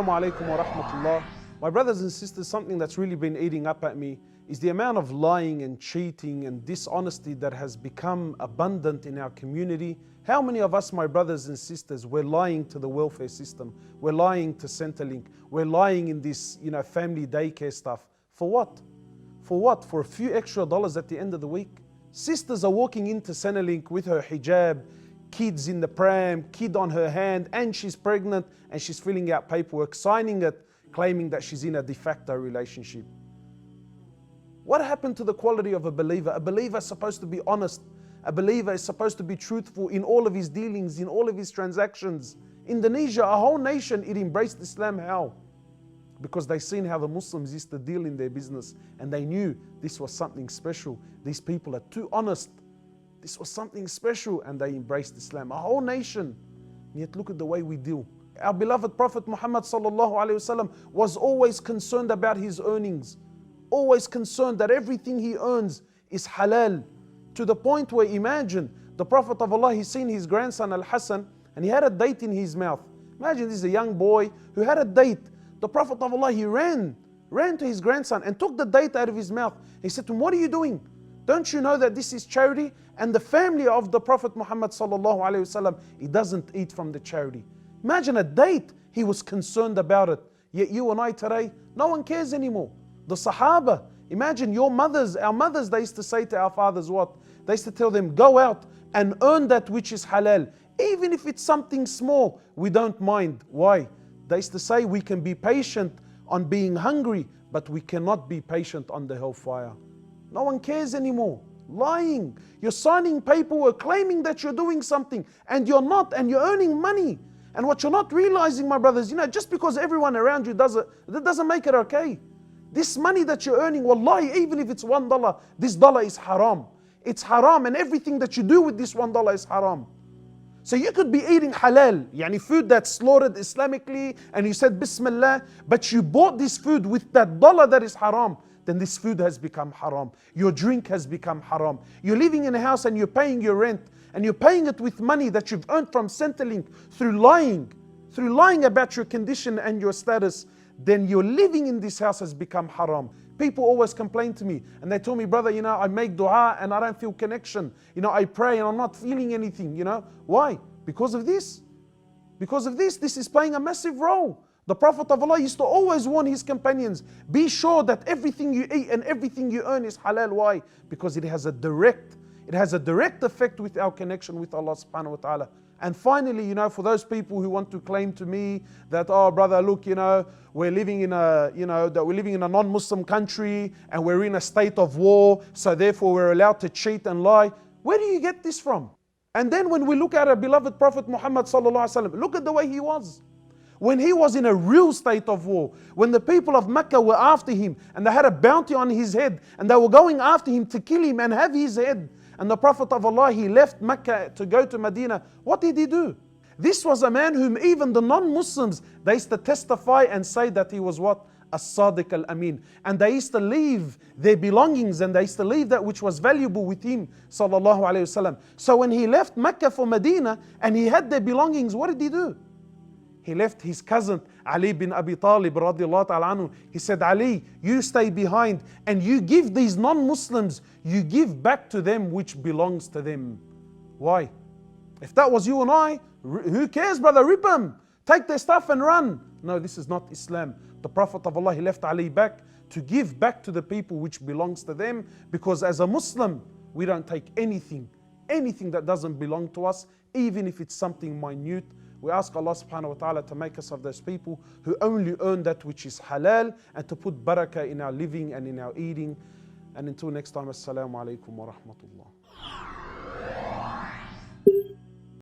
Assalamu alaikum wa rahmatullah. My brothers and sisters, something that's really been eating up at me is the amount of lying and cheating and dishonesty that has become abundant in our community. How many of us, my brothers and sisters, we're lying to the welfare system, we're lying to Centrelink, we're lying in this, family daycare stuff. For what? For what? For a few extra dollars at the end of the week? Sisters are walking into Centrelink with her hijab, kids in the pram, kid on her hand, and she's pregnant, and she's filling out paperwork, signing it, claiming that she's in a de facto relationship. What happened to the quality of a believer? A believer is supposed to be honest. A believer is supposed to be truthful in all of his dealings, in all of his transactions. Indonesia, a whole nation, it embraced Islam. How? Because they seen how the Muslims used to deal in their business, and they knew this was something special. These people are too honest. This was something special, and they embraced Islam. A whole nation. And yet look at the way we deal. Our beloved Prophet Muhammad sallallahu alaihi wasallam was always concerned about his earnings. Always concerned that everything he earns is halal. To the point where, imagine, the Prophet of Allah, he's seen his grandson Al-Hassan, and he had a date in his mouth. Imagine, this is a young boy who had a date. The Prophet of Allah, he ran to his grandson and took the date out of his mouth. He said to him, "What are you doing? Don't you know that this is charity?" And the family of the Prophet Muhammad sallallahu alaihi wasallam, he doesn't eat from the charity. Imagine a date, he was concerned about it. Yet you and I today, no one cares anymore. The Sahaba, imagine our mothers, they used to say to our fathers what? They used to tell them, go out and earn that which is halal. Even if it's something small, we don't mind. Why? They used to say we can be patient on being hungry, but we cannot be patient on the hellfire. No one cares anymore. Lying. You're signing paperwork claiming that you're doing something, and you're not, and you're earning money. And what you're not realizing, my brothers, just because everyone around you does it, that doesn't make it okay. This money that you're earning, wallahi, even if it's $1, this dollar is haram. It's haram, and everything that you do with this $1 is haram. So you could be eating halal, food that's slaughtered Islamically, and you said Bismillah, but you bought this food with that dollar that is haram, then this food has become haram. Your drink has become haram. You're living in a house and you're paying your rent, and you're paying it with money that you've earned from Centrelink through lying about your condition and your status, then your living in this house has become haram. People always complain to me, and they tell me, brother, I make dua and I don't feel connection. I pray and I'm not feeling anything. Why? Because of this. Because of this. This is playing a massive role. The Prophet of Allah used to always warn his companions, be sure that everything you eat and everything you earn is halal. Why? Because it has a direct effect with our connection with Allah subhanahu wa ta'ala. And finally, for those people who want to claim to me that, oh brother, look, we're living in a non-Muslim country and we're in a state of war, so therefore we're allowed to cheat and lie. Where do you get this from? And then when we look at our beloved Prophet Muhammad sallallahu alaihi wasallam, look at the way he was. When he was in a real state of war, when the people of Mecca were after him and they had a bounty on his head and they were going after him to kill him and have his head, and the Prophet of Allah, he left Mecca to go to Medina, what did he do? This was a man whom even the non-Muslims, they used to testify and say that he was what? As-Sadiq al-Amin. And they used to leave their belongings and they used to leave that which was valuable with him, sallallahu alayhi wasallam. So when he left Mecca for Medina and he had their belongings, what did he do? He left his cousin Ali bin Abi Talib radiallahu ta'ala anhu. He said, Ali, you stay behind and you give these non-Muslims, you give back to them which belongs to them. Why? If that was you and I, who cares, brother? Rip them. Take their stuff and run. No, this is not Islam. The Prophet of Allah, he left Ali back to give back to the people which belongs to them, because as a Muslim, we don't take anything that doesn't belong to us, even if it's something minute. We ask Allah subhanahu wa ta'ala to make us of those people who only earn that which is halal, and to put barakah in our living and in our eating. And until next time, assalamu alaikum wa rahmatullah.